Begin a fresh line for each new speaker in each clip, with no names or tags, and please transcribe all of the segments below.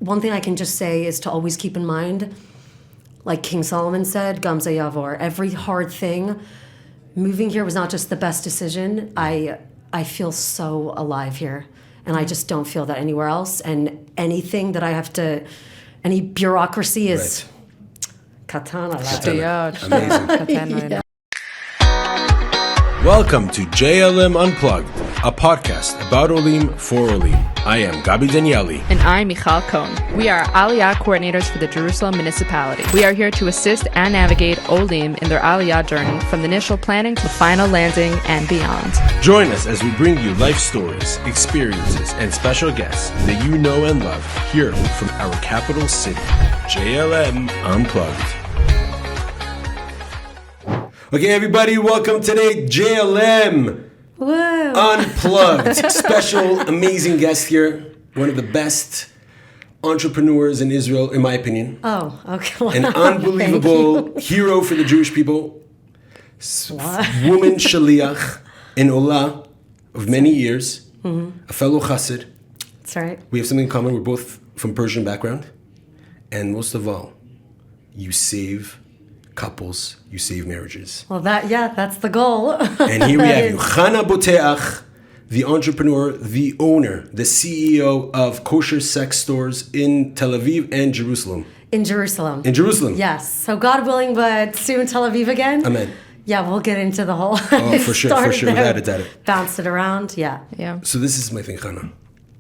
one thing I can just say is to always keep in mind, like King Solomon said, Gam Ze Yavor, every hard thing, moving here was not just the best decision. I feel so alive here, and I just don't feel that anywhere else. And anything that I have to, any bureaucracy is katana.
Amazing. Welcome to JLM Unplugged, a podcast about Olim for Olim. I am Gaby Danieli.
And I'm Michal Cohn. We are Aliyah coordinators for the Jerusalem Municipality. We are here to assist and navigate Olim in their Aliyah journey from the initial planning to the final landing and beyond.
Join us as we bring you life stories, experiences, and special guests that you know and love here from our capital city, JLM Unplugged. Okay, everybody, welcome today, JLM Unplugged. Special, amazing guest here. One of the best entrepreneurs in Israel, in my opinion.
Oh, okay. Wow.
An unbelievable hero for the Jewish people. Woman shaliach in Olah of many years. A fellow chassid.
That's right.
We have something in common. We're both from Persian background. And most of all, you save couples, you save marriages.
Well, that's the goal.
And here we have you, Chana Boteach, the entrepreneur, the owner, the CEO of Kosher Sex stores in Tel Aviv and Jerusalem.
In Jerusalem.
Yes.
So God willing, but soon Tel Aviv again.
Amen.
Yeah, we'll get into the whole.
Oh, for sure, without a doubt.
Bounce it around, yeah.
So this is my thing, Chana.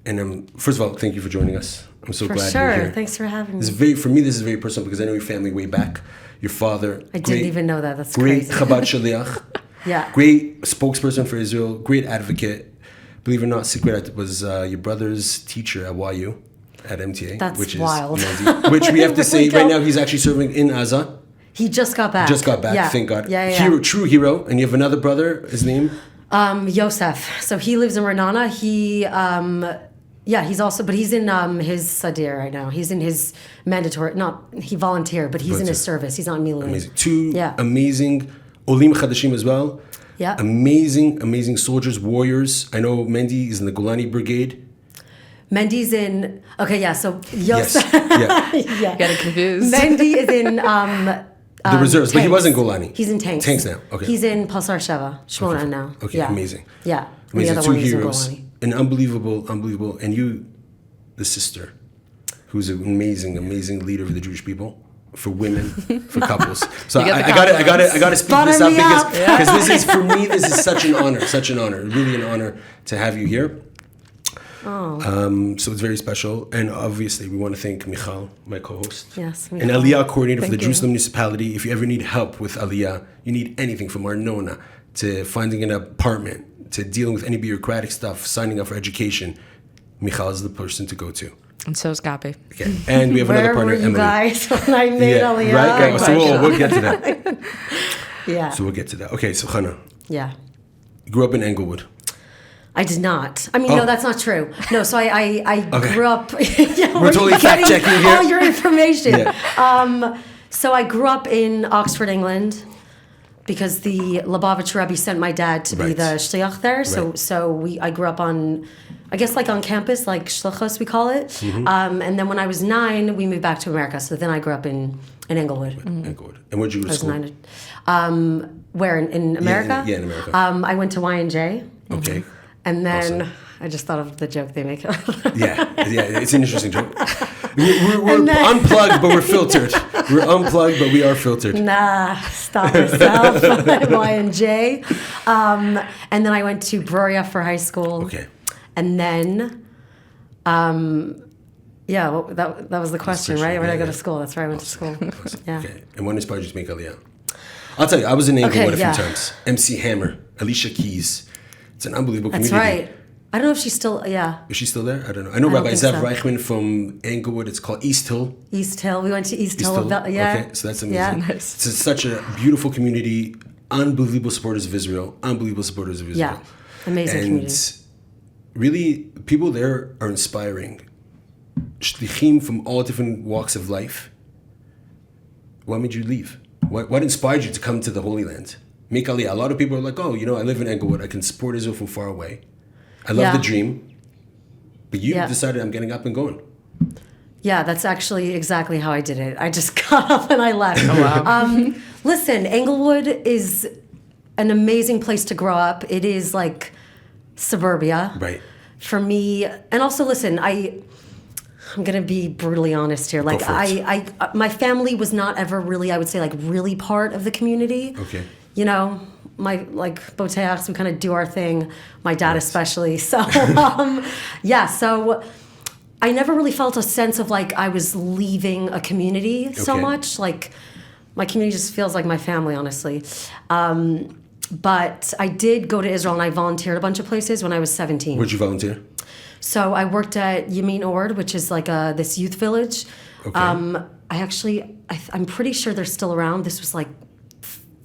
And first of all, thank you for joining us. I'm so glad you're here.
Thanks for having me.
For me, this is very personal because I know your family way back. Your father.
I didn't even know that. That's
great
crazy.
Chabad Shaliach.
Yeah.
Great spokesperson for Israel. Great advocate. Believe it or not, secret was your brother's teacher at YU, at MTA.
That's
which
wild.
Is which we have to say right now, he's actually serving in Gaza.
He just got back.
Yeah. Thank God.
Yeah.
Hero, true hero. And you have another brother. His name?
Yosef. So he lives in Renana. He's also, but he's in his Sadir right now. He's in his mandatory, he volunteered, but he's in his service. He's not in Miluim.
Amazing. Two amazing Olim Chadashim as well.
Yeah.
Amazing soldiers, warriors. I know Mendy is in the Golani Brigade.
Mendy's in, so Yosef.
Yes.
Yeah. Got it confused.
Mendy is in
the reserves,
tanks.
but he was in Golani.
He's in tanks.
Tanks now. Okay.
He's in Pasar Sheva, Shmona now.
Okay,
yeah.
amazing.
Yeah.
Amazing.
The other
Two
one
heroes.
In Golani.
An unbelievable. And you, the sister, who's an amazing leader of the Jewish people, for women, for couples. So I gotta speak this up because this is, for me, this is such an honor, really an honor to have you here. So it's very special, and obviously we want to thank Michal, my co-host,
yes,
an Aliyah coordinator for the Jerusalem Municipality. If you ever need help with Aliyah, you need anything from Arnona to finding an apartment to dealing with any bureaucratic stuff, signing up for education, Michal is the person to go to.
And so is Gaby.
Okay. And we have another partner,
Emily.
Emily.
You guys when I made Aliyah?
Right? So we'll get to that.
Yeah.
So we'll get to that. Okay, so Chana.
Yeah.
You grew up in Englewood.
I did not. I mean, no, that's not true. No, so I grew up.
We're totally fact checking here.
All your information.
Yeah.
So I grew up in Oxford, England, because the Lubavitch Rebbe sent my dad to be the shliach there. So I grew up on, I guess, like on campus, like shlichus we call it. Mm-hmm. And then when I was 9, we moved back to America. So then I grew up in Englewood.
Englewood. And where'd you go to school?
Where in America?
Yeah, in America.
I went to Y&J.
Okay.
And then I just thought of the joke they make.
yeah, it's an interesting joke. We're unplugged, but we're filtered. We're unplugged, but we are filtered.
Nah, stop yourself. Y&J. And then I went to Broria for high school.
Okay.
And then, that was the question, right? Where did I go to school? That's where I went to school. Yeah.
Okay. And when inspired you to make Aliyah? I'll tell you, I was in Englewood a few times. MC Hammer, Alicia Keys. It's an unbelievable community.
That's right. I don't know if she's still,
Is she still there? I don't know. I know Rabbi Zev Reichman from Englewood. It's called East Hill.
East Hill. We went to East Hill. Yeah.
Okay, so that's amazing.
Yeah.
Nice. It's such a beautiful community. Unbelievable supporters of Israel.
Yeah. Amazing community.
And really, people there are inspiring. Shlichim from all different walks of life. What made you leave? What inspired you to come to the Holy Land? Make Aliyah. A lot of people are like, I live in Englewood. I can support Israel from far away. I love the dream. But you decided I'm getting up and going.
Yeah, that's actually exactly how I did it. I just got up and I left.
Oh, wow.
Listen, Englewood is an amazing place to grow up. It is like suburbia.
Right.
For me, and also listen, I'm gonna be brutally honest here. Like
Go for it.
my family was not ever really, I would say, like really part of the community.
Okay.
You know, my like Boteachs, we kind of do our thing. My dad especially. So so I never really felt a sense of like I was leaving a community so
Okay.
much. Like my community just feels like my family, honestly. But I did go to Israel and I volunteered a bunch of places when I was 17.
Where'd you volunteer?
So I worked at Yamin Ord, which is like this youth village.
Okay.
I'm pretty sure they're still around. This was like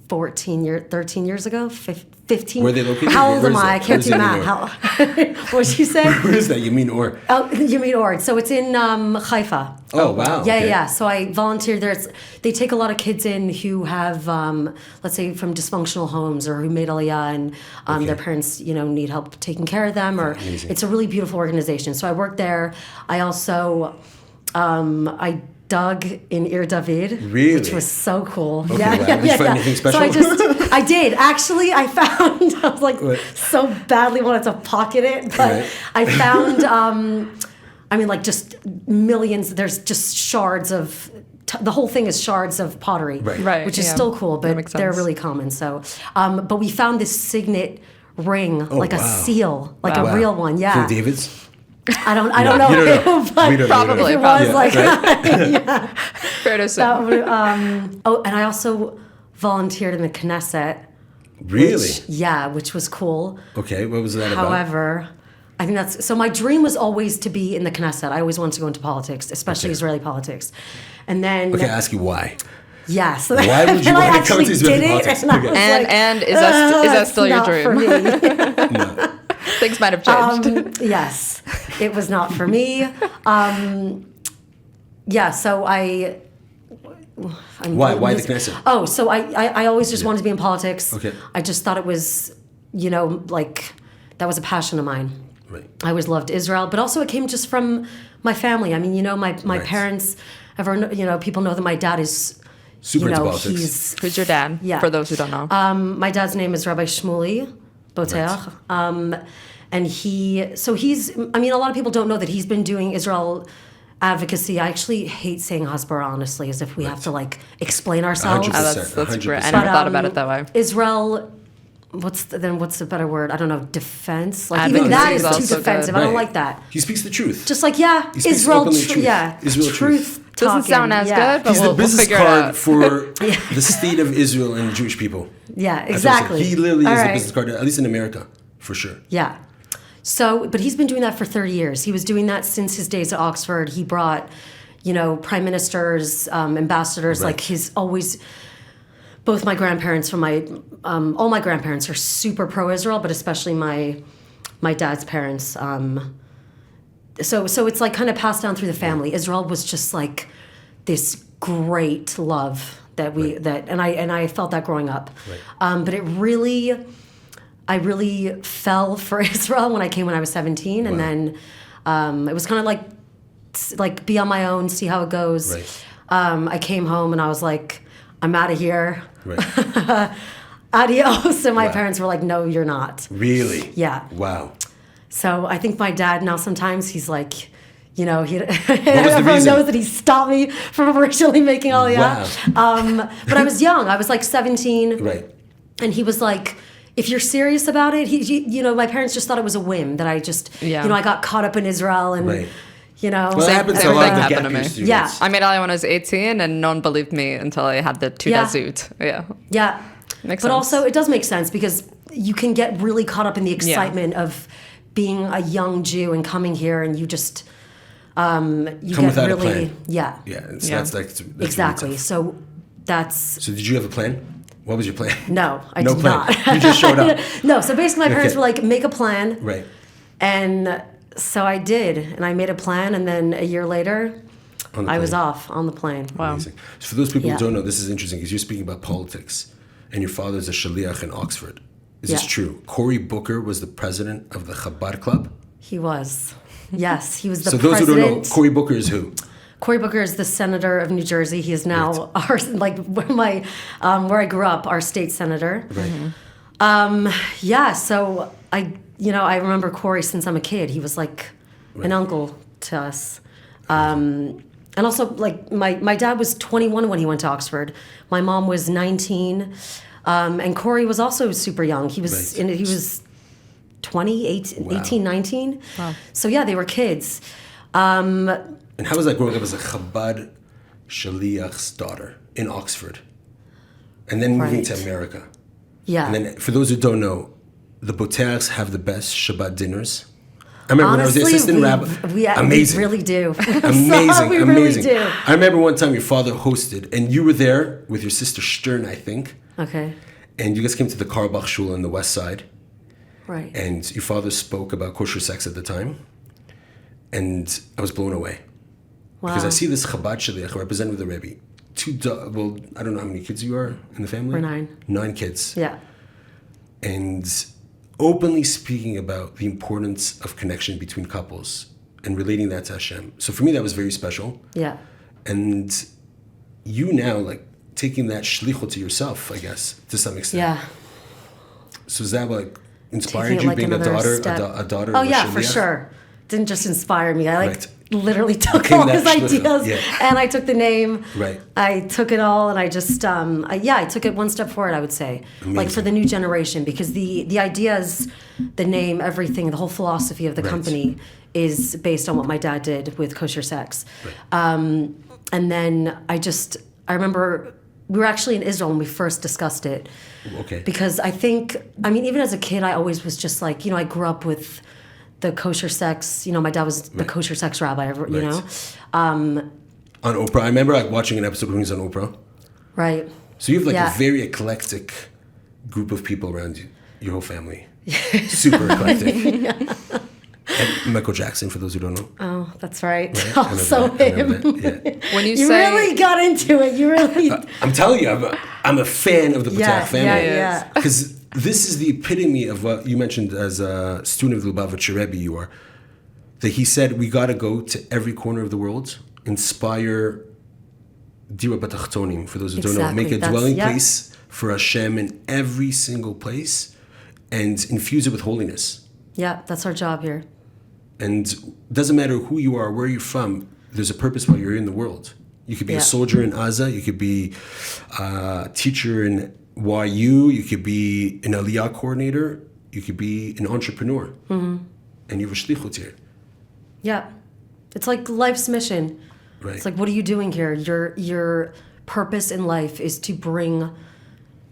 13 years ago, 15.
Where are they located?
How old
Where
am
is
I?
that?
I can't do
Where's
math. What'd you say?
Where is that? You mean or?
Oh, Yamin Ord. So it's in Haifa.
Oh, wow.
Yeah,
Okay.
yeah. So I volunteered there. They take a lot of kids in who have, let's say, from dysfunctional homes or who made Aliyah and their parents, need help taking care of them. Or
Amazing.
it's a really beautiful organization. So I worked there. I also, I dug in Ir David,
Really?
which was so cool.
Okay, wow. Did you find anything special?
So I did. Actually, I found, I was like,
What?
so badly wanted to pocket it, but
Right.
I found, like just millions, there's just shards of, the whole thing is shards of pottery,
Right,
which is
yeah.
still cool,
That
but
makes
they're
sense.
really common. So, but we found this signet ring, like a
wow.
seal, like
Wow.
a real one. Yeah.
King David's?
I don't
You
know
don't know.
who, but
We don't know.
Probably,
if it was
probably.
like,
Fair to say.
that would, and I also volunteered in the Knesset.
Really?
Which was cool.
Okay, what was that about?
However, I think that's so. My dream was always to be in the Knesset. I always wanted to go into politics, especially
Okay.
Israeli politics. And then,
Okay, I ask you why.
yeah. So
Why would you
then I
want to come
actually
to Israeli
did it,
politics?
and I
Okay.
was like,
And is that
it's
still your
not
dream?
for me.
No.
Things might have changed.
Yes, it was not for me. So
Why the Knesset?
Oh, so I always just wanted to be in politics.
Okay.
I just thought it was, like that was a passion of mine.
Right.
I always loved Israel, but also it came just from my family. I mean, my
Right.
parents, people know that my dad is,
Super into politics.
Who's your dad?
Yeah.
For those who don't know.
my dad's name is Rabbi Shmuley Boteach. And a lot of people don't know that he's been doing Israel advocacy. I actually hate saying Hasbara, honestly, as if we have to like explain ourselves.
100%.
That's great. I
100%.
never thought about it that way.
Israel, what's the better word? I don't know, defense? Like
Advocacy
even that
is
is too
also
defensive.
good.
I don't
Right.
like that.
He speaks the truth.
Just like,
He speaks
Israel,
openly truth.
truth
Israel truth.
Doesn't
talking,
sound as good, but
He's
we'll
the business
figure it
card
out.
for the state of Israel and the Jewish people.
Yeah,
That's what I'm saying.
exactly.
He literally
All
is the
right.
business card, at least in America, for sure.
Yeah. So, but he's been doing that for 30 years. He was doing that since his days at Oxford. He brought, prime ministers, ambassadors,
Right.
like both my grandparents all my grandparents are super pro-Israel, but especially my dad's parents. So it's like kind of passed down through the family. Israel was just like this great love and I felt that growing up.
Right.
But I really fell for Israel when I was 17, and
Wow.
then it was kind of like be on my own, see how it goes.
Right.
I came home and I was like, I'm out of here.
Right.
Adios. And my
Wow.
parents were like, no, you're not.
Really?
Yeah.
Wow.
So I think my dad now sometimes he's like, he
the
everyone
reason?
knows that he stopped me from originally making Aliyah.
Wow.
But I was young. I was like 17.
Right.
And he was like, if you're serious about it, my parents just thought it was a whim that I just,
Yeah.
I got caught up in Israel and,
Right.
Well,
Well, that happens to a
same
lot
thing
of the
happened to
gap year
me.
students.
Yeah.
I made Aliyah when I was 18, and no one believed me until I had the
Yeah.
Tuzazut. Yeah.
Yeah.
Makes
but
sense.
also it does make sense because you can get really caught up in the excitement of being a young Jew and coming here and you just you
Come
get
without a
really
plan.
yeah.
Yeah.
Yeah.
That's
Exactly.
Really tough.
So that's
So did you have a plan? What was your plan?
no, I
No
did
plan.
not.
You just showed up.
No, so basically my parents
Okay.
were like, make a plan.
Right.
And so I did, and I made a plan, and then a year later,
On the
I was
plane.
off on the plane.
Wow.
Amazing. So for those people
Yeah.
who don't know, this is interesting because you're speaking about politics, and your father's a shaliach in Oxford. Is this
Yeah.
true? Cory Booker was the president of the Chabad Club.
He was. Yes, he was the
So those who
president.
don't know, Cory Booker is who?
Cory Booker is the senator of New Jersey. He is now our where I grew up, our state senator.
Right.
So I remember Cory since I'm a kid. He was like an uncle to us. And also, like, my dad was 21 when he went to Oxford. My mom was 19. And Cory was also super young. He was he was 20, 18, 19. Wow. So yeah, they were kids.
And how was that growing up as a Chabad Shaliach's daughter in Oxford? And then moving to America.
Yeah.
And then, for those who don't know, the Boteachs have the best Shabbat dinners. I remember when I was the assistant rabbi. Amazing.
We really do.
Amazing.
We
amazing.
really do.
I remember one time your father hosted, and you were there with your sister Stern, I think.
Okay.
And you guys came to the Karbach Shul on the west side.
Right.
And your father spoke about kosher sex at the time. And I was blown away.
Wow.
Because I see this Chabad Shaliach represented with the Rebbe. I don't know how many kids you are in the family.
We're 9.
9 kids.
Yeah.
And openly speaking about the importance of connection between couples and relating that to Hashem. So for me, that was very special.
Yeah.
And you now, like, taking that shlichut to yourself, I guess, to some extent.
Yeah.
So is that, like, inspired you, being a daughter
Oh,
of a
yeah, for
shliach?
sure. Didn't just inspire me. I literally took
Became
all
that
his ideas and I took the name.
Right.
I took it all and I just, I took it one step forward, I would say.
Amazing.
Like for the new generation, because the ideas, the name, everything, the whole philosophy of the company is based on what my dad did with Kosher Sex.
Right.
And then I remember we were actually in Israel when we first discussed it.
Okay.
Because even as a kid, I always was just like, I grew up with the Kosher Sex, my dad was the Kosher Sex rabbi, you know.
On Oprah. I remember like watching an episode when he was on Oprah.
Right.
So you have like a very eclectic group of people around you, your whole family. Super eclectic. And Michael Jackson, for those who don't know.
Oh, that's right.
Also him.
When
you really got into it. You really.
I'm telling you, I'm a fan of the Boteach family.
Yeah.
Because this is the epitome of what you mentioned as a student of the Lubavitcher Rebbe you are. That he said, we got to go to every corner of the world, inspire Dira Batachtonim, for those who don't know, make a dwelling place for Hashem in every single place and infuse it with holiness.
Yeah, that's our job here.
And it doesn't matter who you are, where you're from, there's a purpose while you're in the world. You could be a soldier in Gaza, you could be a teacher in YU, you could be an Aliyah coordinator, you could be an entrepreneur. Mm-hmm. And you have a shlichut here.
Yeah. It's like life's mission.
Right.
It's like, what are you doing here? Your purpose in life is to bring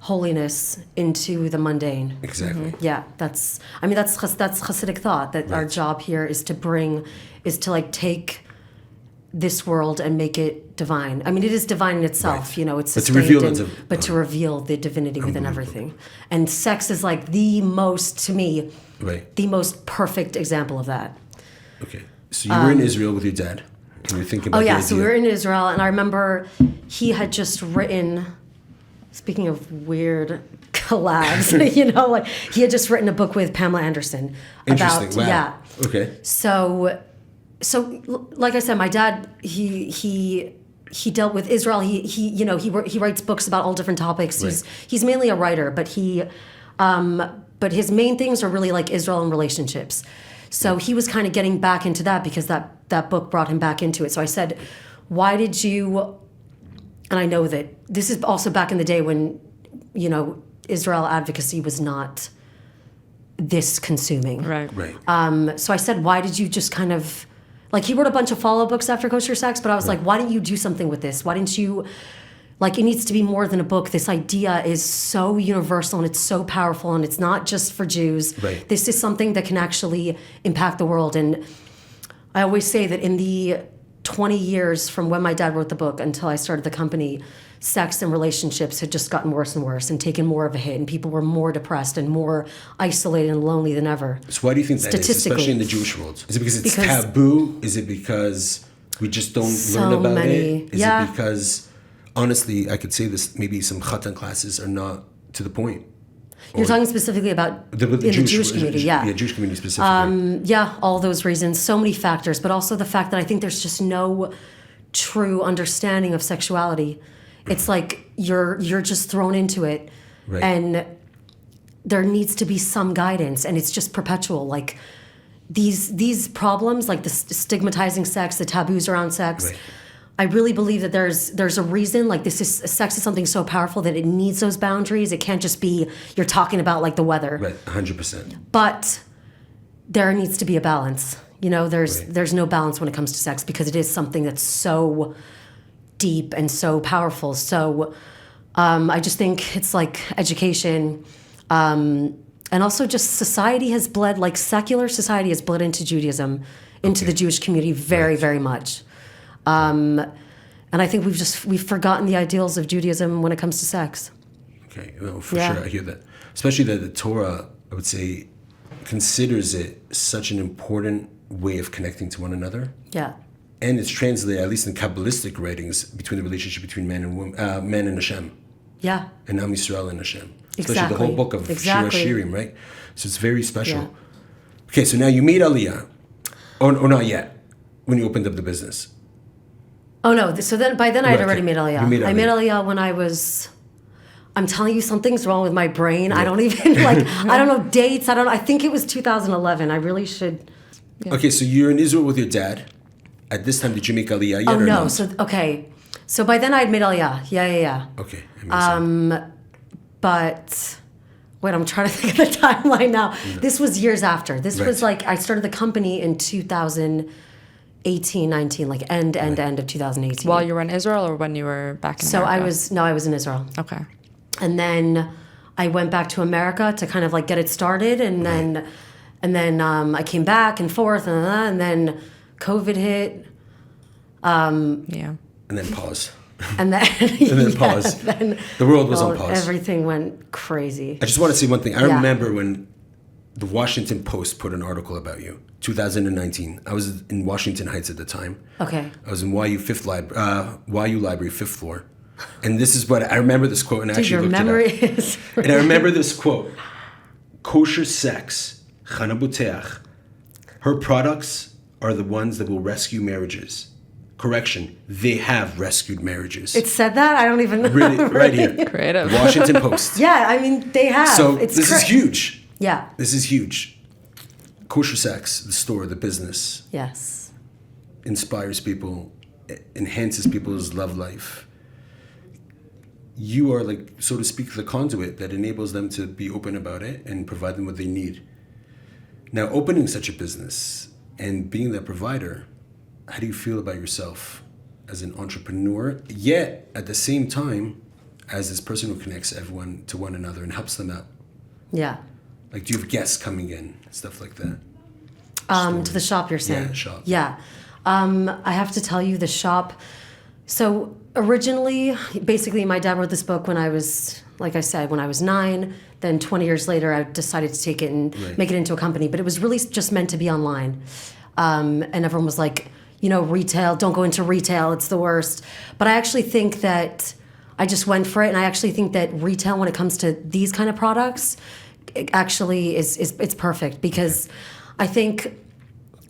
holiness into the mundane.
Exactly.
Mm-hmm. Yeah, that's Hasidic thought, that our job here is to like take this world and make it divine. I mean, it is divine in itself, it's sustained, but to reveal the divinity within everything. And sex is like the most perfect example of that.
Okay. So you were in Israel with your dad, and you're thinking about the idea.
So we were in Israel, and I remember he had just written, speaking of weird collabs, he had just written a book with Pamela Anderson.
Interesting. Wow. Yeah. Okay.
So like I said, my dad, he dealt with Israel. He writes books about all different topics.
Right.
He's mainly a writer, but but his main things are really like Israel and relationships. So he was kind of getting back into that because that book brought him back into it. So I said, why did you, and I know that this is also back in the day when, Israel advocacy was not this consuming.
Right.
So I said, why did you just kind of, like, he wrote a bunch of follow books after Kosher Sex, but I was like, why didn't you do something with this? Why didn't you, like, it needs to be more than a book. This idea is so universal and it's so powerful and it's not just for Jews.
Right.
This is something that can actually impact the world. And I always say that in the 20 years from when my dad wrote the book until I started the company, sex and relationships had just gotten worse and worse and taken more of a hit, and people were more depressed and more isolated and lonely than ever.
So why do you think that is, especially in the Jewish world? Is it because it's taboo? Is it because we just don't learn about it? Is it because, honestly, I could say this, maybe some chatan classes are not to the point?
You're talking specifically about the Jewish community,
Yeah, Jewish community specifically.
All those reasons, so many factors, but also the fact that I think there's just no true understanding of sexuality. It's like you're just thrown into it,
Right.
and there needs to be some guidance, and it's just perpetual. Like these problems, like the stigmatizing sex, the taboos around sex.
Right.
I really believe that there's a reason. Like sex is something so powerful that it needs those boundaries. It can't just be you're talking about like the weather.
Right, 100%.
But there needs to be a balance.
Right.
There's no balance when it comes to sex because it is something that's so deep and so powerful. So I just think it's like education, and also just society has bled, like secular society has bled into Judaism, into the Jewish community very, very much. And I think we've forgotten the ideals of Judaism when it comes to sex.
Okay, no, for sure, I hear that. Especially that the Torah, I would say, considers it such an important way of connecting to one another.
Yeah.
And it's translated, at least in Kabbalistic writings, between the relationship between man and woman, man and Hashem,
Yeah.
and Am Yisrael and Hashem. Especially
Exactly.
the whole book of Shir Hashirim, right? So it's very special.
Yeah.
Okay, so now you made Aliyah, or not yet, when you opened up the business.
Oh no! So then, by then I had
Right,
already
okay.
made Aliyah.
You made
I made
Aliyah.
Aliyah when I was. I'm telling you, something's wrong with my brain. I don't even like. I don't know dates. I think it was 2011. I really should.
Yeah.
Okay, so you're in Israel with your dad. At this time, did you make Aliyah yet
Oh
or
no!
not?
So okay. So by then I had made Aliyah. Yeah.
Okay. Amazing.
But wait, I'm trying to think of the timeline now. This was years after. This was
Right.
like I started the company in 2018, 19, like end of 2018.
While you were in Israel or when you were back in
So
America?
I was in Israel.
Okay.
And then I went back to America to kind of like get it started, and then I came back and forth, and then COVID hit,
Yeah.
And then pause.
and then
And then pause.
Then,
The world was on pause.
Everything went crazy.
I just want to say one thing. I
Yeah.
remember when the Washington Post put an article about you, 2019. I was in Washington Heights at the time.
Okay.
I was in YU Library, fifth floor. And this is what I remember this quote, and I
Dude,
actually
your
looked
memory
it up.
is.
And I remember this quote: Kosher Sex, Chana Boteach. Her products are the ones that will rescue marriages. Correction, they have rescued marriages.
It said that? I don't even know.
Really, right here.
Creative.
Washington Post.
Yeah, I mean, they have.
So
It's
this is huge.
Yeah.
This is huge. Kosher Sex, the store, the business,
Yes.
inspires people, enhances people's love life. You are, like, so to speak, the conduit that enables them to be open about it and provide them what they need. Now, opening such a business and being that provider, how do you feel about yourself as an entrepreneur, yet at the same time as this person who connects everyone to one another and helps them out?
Yeah.
Like, do you have guests coming in, stuff like that?
To the shop, you're saying?
Yeah, shop.
Yeah. I have to tell you, the shop. So originally, basically, my dad wrote this book when I was, like I said, when I was 9. Then 20 years later, I decided to take it and make it into a company. But it was really just meant to be online. And everyone was like, retail, don't go into retail, it's the worst. But I actually think that I just went for it. And I actually think that retail, when it comes to these kind of products, it actually it's perfect, because I think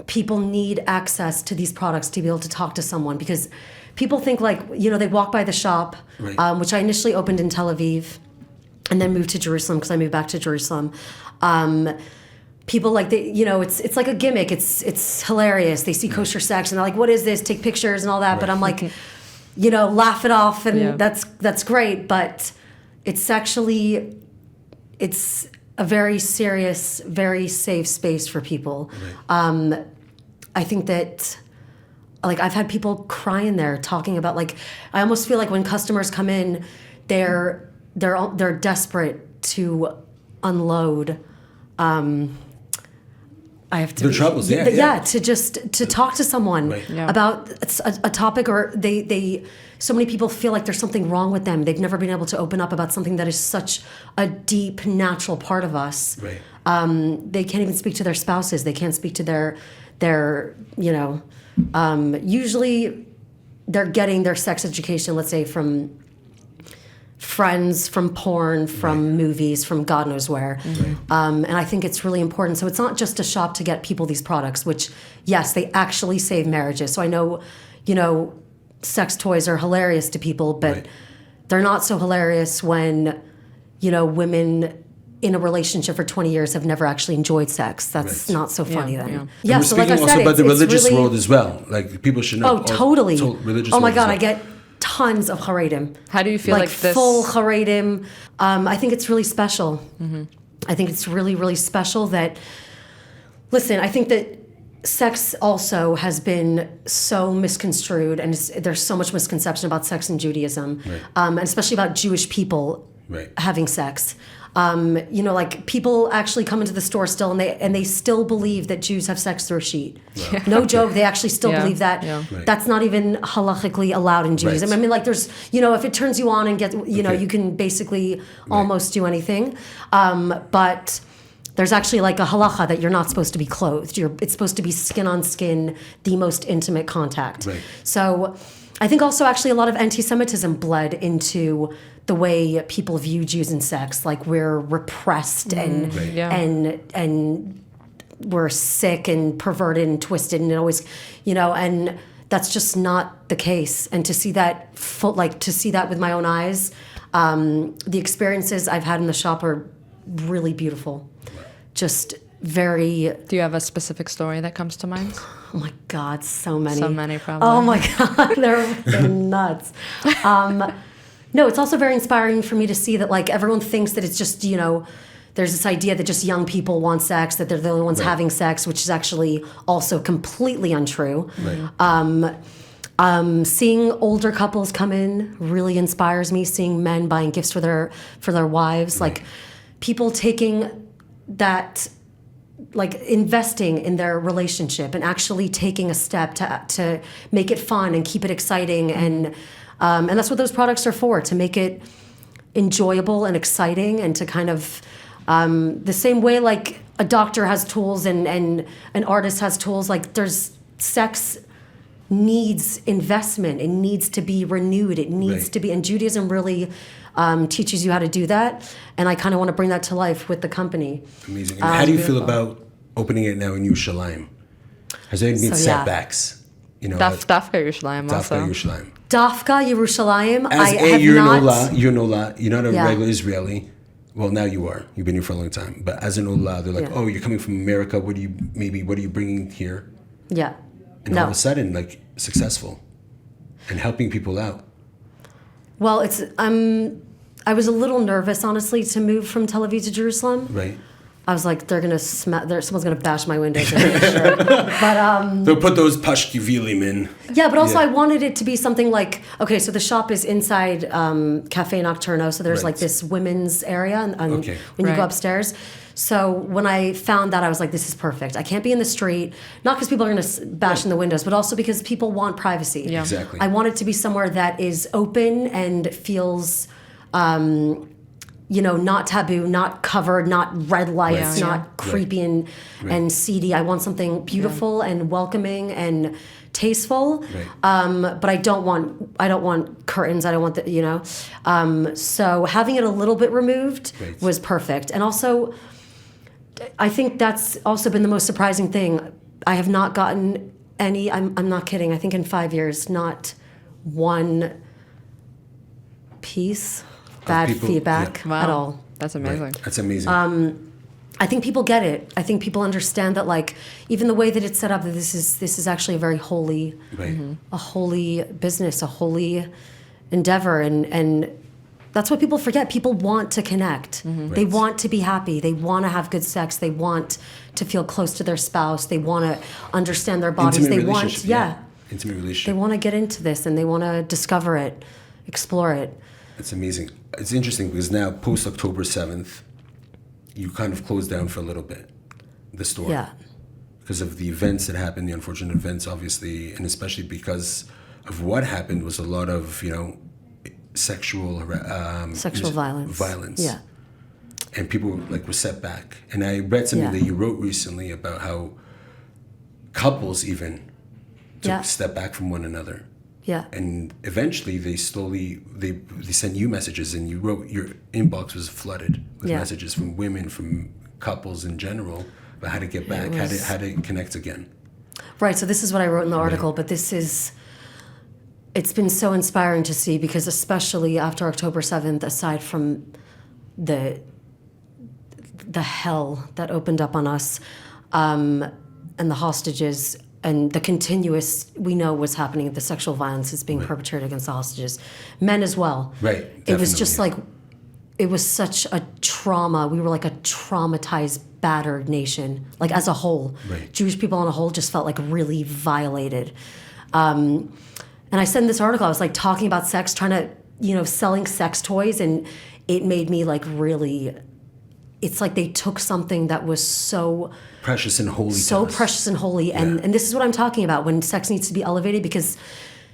people need access to these products to be able to talk to someone, because people think like, they walk by the shop, which I initially opened in Tel Aviv and then moved to Jerusalem because I moved back to Jerusalem. People like, it's like a gimmick. It's hilarious. They see Kosher Sex and they're like, what is this? Take pictures and all that. But I'm like, laugh it off, and that's great. But it's actually, it's a very serious, very safe space for people. I think that, like, I've had people cry in there talking about, like, I almost feel like when customers come in, they're desperate to unload. I have to.
Their troubles,
to talk to someone
Yeah.
about a topic, or they. So many people feel like there's something wrong with them. They've never been able to open up about something that is such a deep, natural part of us.
Right.
They can't even speak to their spouses. They can't speak to their usually they're getting their sex education, let's say, from friends, from porn, from movies, from God knows where. And I think it's really important. So it's not just a shop to get people these products, which, yes, they actually save marriages. So I know, sex toys are hilarious to people, but they're not so hilarious when, women in a relationship for 20 years have never actually enjoyed sex. That's not so funny then.
Yeah,
so
we're
like I
speaking
said,
also about the religious
really,
world as well. Like people should know.
Oh, totally.
Religious
oh my
world
God,
as well.
I get tons of haredim.
How do you feel like this?
Full haredim. I think it's really special.
Mm-hmm.
I think it's really, really special that, listen, I think that sex also has been so misconstrued, and there's so much misconception about sex in Judaism, and especially about Jewish people having sex. Like people actually come into the store still, and they still believe that Jews have sex through a sheet. Wow. No joke, they actually still believe that. Yeah. That's not even halachically allowed in Judaism. I mean, like there's, if it turns you on and gets, you can basically almost do anything, but there's actually like a halacha that you're not supposed to be clothed. It's supposed to be skin on skin, the most intimate contact. Right. So I think also actually a lot of anti-Semitism bled into the way people view Jews and sex. Like we're repressed and we're sick and perverted and twisted, and it always, and that's just not the case. And to see that, with my own eyes, the experiences I've had in the shop are really beautiful. Just very.
Do you have a specific story that comes to mind?
Oh my God, so many.
So many, probably.
Oh my God, they're nuts. No, it's also very inspiring for me to see that like everyone thinks that it's just, there's this idea that just young people want sex, that they're the only ones having sex, which is actually also completely untrue. Right. Seeing older couples come in really inspires me. Seeing men buying gifts for their wives, like people taking that, like investing in their relationship and actually taking a step to make it fun and keep it exciting, and that's what those products are for, to make it enjoyable and exciting, and to kind of the same way like a doctor has tools and an artist has tools, like there's sex needs investment, it needs to be renewed, it needs to be, and Judaism really teaches you how to do that, and I kind of want to bring that to life with the company.
Amazing. And how do you feel about opening it now in Yerushalayim? Has there been setbacks?
Dafka Yerushalayim also.
Dafka Yerushalayim.
Dafka Yerushalayim.
You're an Ola. You're not a regular Israeli. Well, now you are. You've been here for a long time. But as an Ola, they're like, oh, you're coming from America. What are you bringing here?
Yeah.
And all of a sudden, like, successful and helping people out.
Well, I was a little nervous, honestly, to move from Tel Aviv to Jerusalem. Right. I was like, someone's gonna bash my windows. Sure. But
they'll put those pashkivilim in.
Yeah, but also I wanted it to be something like, okay, so the shop is inside Cafe Nocturno, so there's like this women's area when you go upstairs. So when I found that, I was like, this is perfect. I can't be in the street, not because people are going to bash in the windows, but also because people want privacy.
Yeah.
Exactly.
I want it to be somewhere that is open and feels, not taboo, not covered, not red lights, not creepy and seedy. I want something beautiful and welcoming and tasteful. But I don't want curtains. I don't want the, so having it a little bit removed was perfect. And also, I think that's also been the most surprising thing. I have not gotten any, I'm not kidding, I think in 5 years, not one piece bad feedback at all.
That's amazing.
Right. That's amazing.
I think people get it. I think people understand that, like, even the way that it's set up, that this is actually a very holy, a holy business, a holy endeavor, and that's what people forget. People want to connect. They want to be happy. They want to have good sex. They want to feel close to their spouse. They want to understand their bodies.
Intimate
They want,
intimate relationship.
They want to get into this, and they want to discover it, explore it.
It's amazing. It's interesting because now, post October 7th, you kind of closed down for a little bit, the store.
Yeah.
Because of the events that happened, the unfortunate events, obviously, and especially because of what happened was a lot of, sexual violence.
Yeah.
And people were set back. And I read something that you wrote recently about how couples even took a step back from one another.
Yeah.
And eventually they sent you messages, and you wrote, your inbox was flooded with messages from women, from couples in general, about how to get back, how to connect again.
Right. So this is what I wrote in the article, but this is it's been so inspiring to see, because especially after October 7th, aside from the hell that opened up on us, and the hostages and the continuous, we know what's happening, the sexual violence is being perpetrated against the hostages, men as well.
Right.
It was just like, it was such a trauma. We were like a traumatized, battered nation, like as a whole.
Right.
Jewish people on a whole just felt like really violated. And I said in this article, I was like talking about sex, trying to, selling sex toys, and it made me like really, it's like they took something that was so
precious and holy.
So precious and holy. And this is what I'm talking about when sex needs to be elevated, because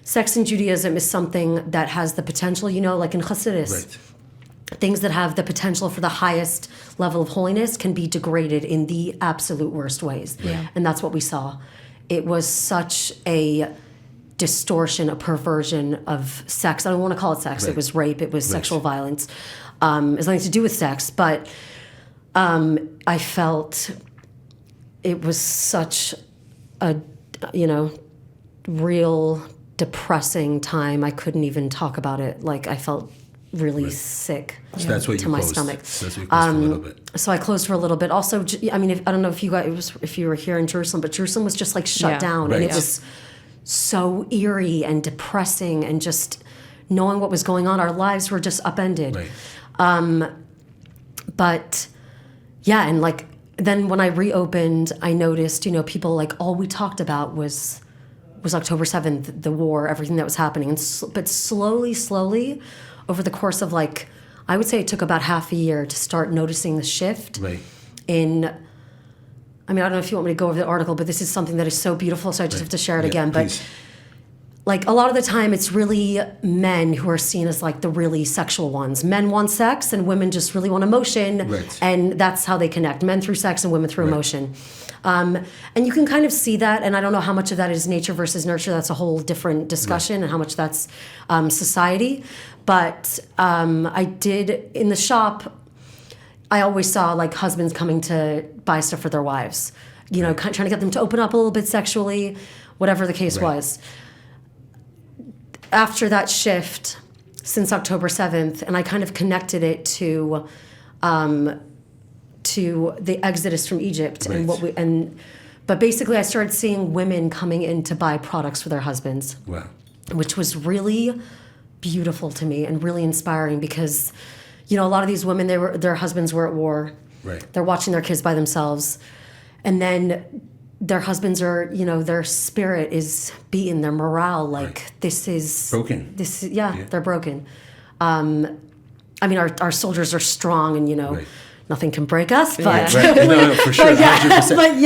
sex in Judaism is something that has the potential, like in Chassidus.
Right.
Things that have the potential for the highest level of holiness can be degraded in the absolute worst ways.
Yeah.
And that's what we saw. It was such a distortion, a perversion of sex. I don't want to call it sex.
Right.
It was rape. It was sexual violence. It has nothing to do with sex. But I felt it was such a, real depressing time. I couldn't even talk about it. Like, I felt really sick
So that's what
to
you
my
closed.
stomach.
So that's what you closed for a little bit.
So I closed for a little bit. Also, I mean, I don't know if you were here in Jerusalem, but Jerusalem was just like shut down, and it was so eerie and depressing, and just knowing what was going on, our lives were just upended.
Right.
But yeah, and like then when I reopened, I noticed, people like all we talked about was October 7th, the war, everything that was happening, but slowly, over the course of like, I would say it took about half a year to start noticing the shift.
Right.
I mean, I don't know if you want me to go over the article, but this is something that is so beautiful, so I just have to share it again.
Please.
But like a lot of the time, it's really men who are seen as like the really sexual ones. Men want sex, and women just really want emotion, and that's how they connect. Men through sex and women through emotion. And you can kind of see that, and I don't know how much of that is nature versus nurture. That's a whole different discussion, and how much that's society. But I did, in the shop, I always saw like husbands coming to buy stuff for their wives, trying to get them to open up a little bit sexually, whatever the case was. After that shift, since October 7th, and I kind of connected it to the exodus from Egypt and but basically I started seeing women coming in to buy products for their husbands.
Wow.
Which was really beautiful to me and really inspiring, because a lot of these women, their husbands were at war.
Right.
They're watching their kids by themselves, and then their husbands are, their spirit is beaten, their morale, like this is
broken.
They're broken. I mean, our soldiers are strong, and nothing can break us, but
No, for sure, 100%.
but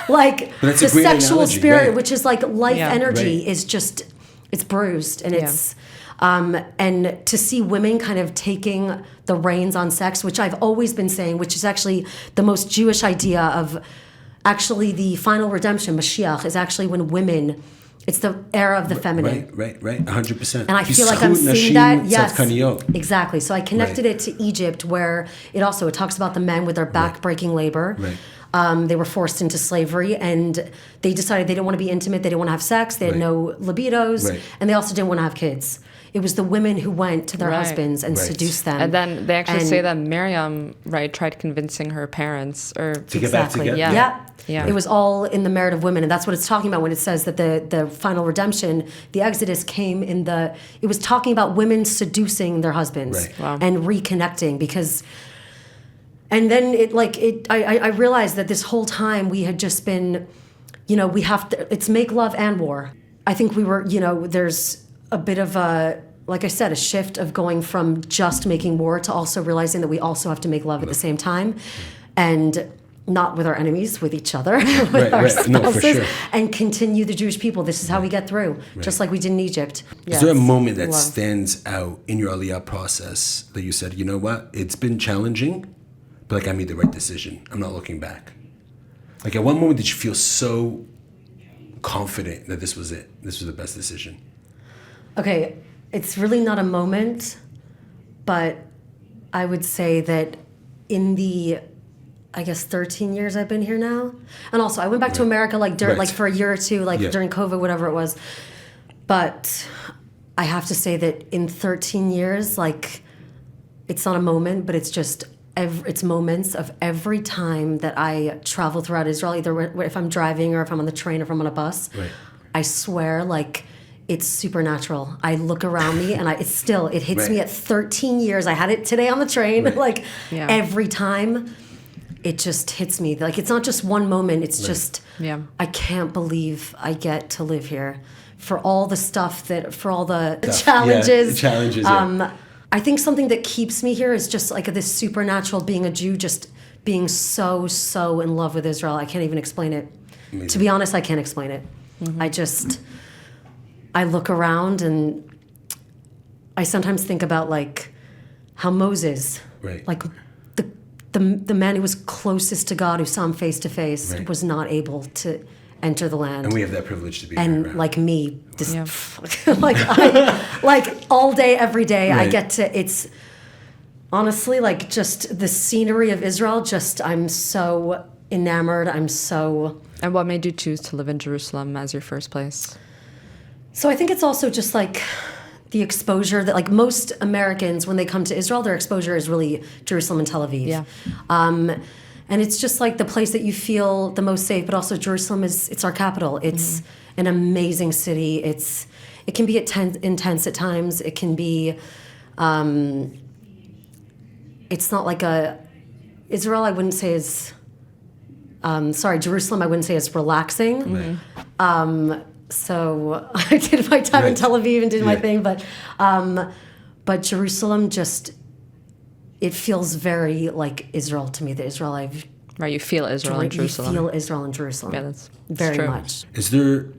like
but
the sexual
analogy,
spirit, which is like life energy,
right.
is just, it's bruised, and it's and to see women kind of taking the reins on sex, which I've always been saying, which is actually the most Jewish idea of actually the final redemption, Mashiach, is actually when women, it's the era of the feminine.
Right, 100%.
And I feel like I'm seeing that, exactly. So I connected it to Egypt, where it talks about the men with their back-breaking labor.
Right.
They were forced into slavery, and they decided they didn't want to be intimate, they didn't want to have sex, they had no libidos, and they also didn't want to have kids. It was the women who went to their husbands and seduced them.
And then they actually say that Miriam, tried convincing her parents
to get back together.
Yeah. It was all in the merit of women, and that's what it's talking about when it says that the final redemption, the Exodus came it was talking about women seducing their husbands and reconnecting, because, and then I realized that this whole time we had just been, we have to, it's make love and war. I think we were, there's a bit of a, like I said, a shift of going from just making war to also realizing that we also have to make love at the same time, and not with our enemies, with each other, with our spouses,
No, for sure.
and continue the Jewish people. This is how we get through, just like we did in Egypt.
Is there a moment that stands out in your Aliyah process that you said, you know what, it's been challenging, but like I made the right decision, I'm not looking back? Like at what moment did you feel so confident that this was it, this was the best decision?
Okay, it's really not a moment, but I would say that in the, I guess, 13 years I've been here now. And also I went back to America like for a year or two, during COVID, whatever it was. But I have to say that in 13 years, like, it's not a moment, but it's just it's moments of every time that I travel throughout Israel, either if I'm driving or if I'm on the train or if I'm on a bus.
Right.
I swear, like, it's supernatural. I look around me and it hits me at 13 years. I had it today on the train. Like, every time it just hits me. Like, it's not just one moment. It's just, I can't believe I get to live here for all the stuff for all the challenges. I think something that keeps me here is just like this supernatural, being a Jew, just being so, so in love with Israel. I can't even explain it. Amazing. To be honest, I can't explain it. Mm-hmm. I look around and I sometimes think about like how Moses, like the man who was closest to God, who saw him face to face, was not able to enter the land.
And we have that privilege to be
and
here.
Like me, like all day, every day, I get to, it's honestly like just the scenery of Israel, I'm so enamored,
And what made you choose to live in Jerusalem as your first place?
So I think it's also just like the exposure that, like, most Americans, when they come to Israel, their exposure is really Jerusalem and Tel Aviv. Yeah. And it's just like the place that you feel the most safe, but also Jerusalem it's our capital. It's an amazing city. It can be intense at times. It can be, it's not like Israel, I wouldn't say is, Jerusalem, I wouldn't say is relaxing. So I did my time in Tel Aviv and did my thing, but Jerusalem just, it feels very like Israel to me, the Israel I've...
Right, you feel Israel in Jerusalem.
You feel Israel in Jerusalem.
Yeah, that's
very
true.
much.
Is there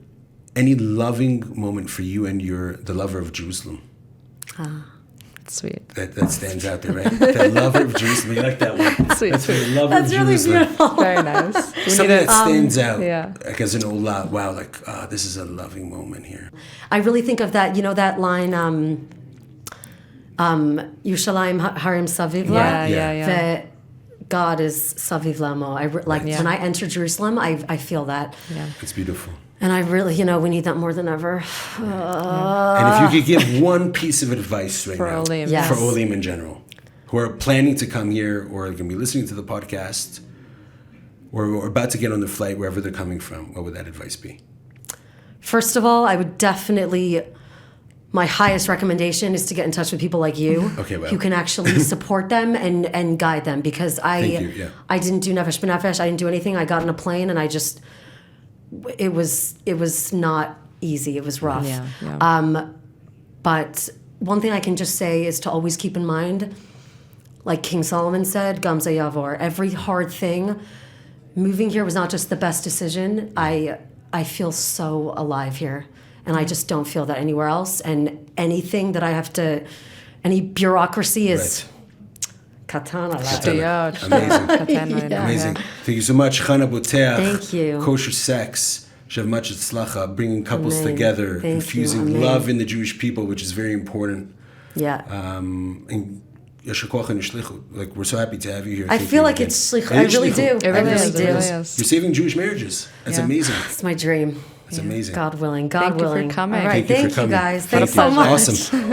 any loving moment for you and the lover of Jerusalem?
Sweet.
That stands out there, right? That lover of Jerusalem. You like that one?
Sweet.
That's the lover
That's
of
really
Jerusalem.
beautiful.
Very nice.
Something that stands out,
Yeah.
like as an ola. Wow, like this is a loving moment here.
I really think of that, that line, Yerushalayim Harim Saviv La.
Yeah.
That God is Saviv Lamo. When I enter Jerusalem, I feel that.
Yeah. It's beautiful.
And I really, we need that more than ever.
And if you could give one piece of advice right now
Olim.
Yes.
for Olim in general, who are planning to come here or are going to be listening to the podcast or about to get on the flight wherever they're coming from, what would that advice be?
First of all, I would definitely, my highest recommendation is to get in touch with people like you, who can actually support them and guide them, because I didn't do Nefesh B'Nefesh, I didn't do anything. I got on a plane and it was not easy. It was rough. Yeah. But one thing I can just say is to always keep in mind, like King Solomon said, Gamze Yavor, every hard thing, moving here was not just the best decision. I feel so alive here, and I just don't feel that anywhere else. And anything that I have to, any bureaucracy is katana.
Amazing. Amazing. Thank you so much, Chana Boteach.
Thank you.
Kosher Sex. Shav Mach Tzlacha, bringing couples together, infusing love in the Jewish people, which is very important.
Yeah.
And Yasher Koach and Shlichut. Like, we're so happy to have you here.
I feel like it's Shlichut. I really do.
It really
do.
is.
You're saving Jewish marriages. That's amazing.
It's my dream.
It's amazing.
God willing.
Thank you for coming.
All right.
Thank you for coming.
Guys. Thanks so much.
Awesome.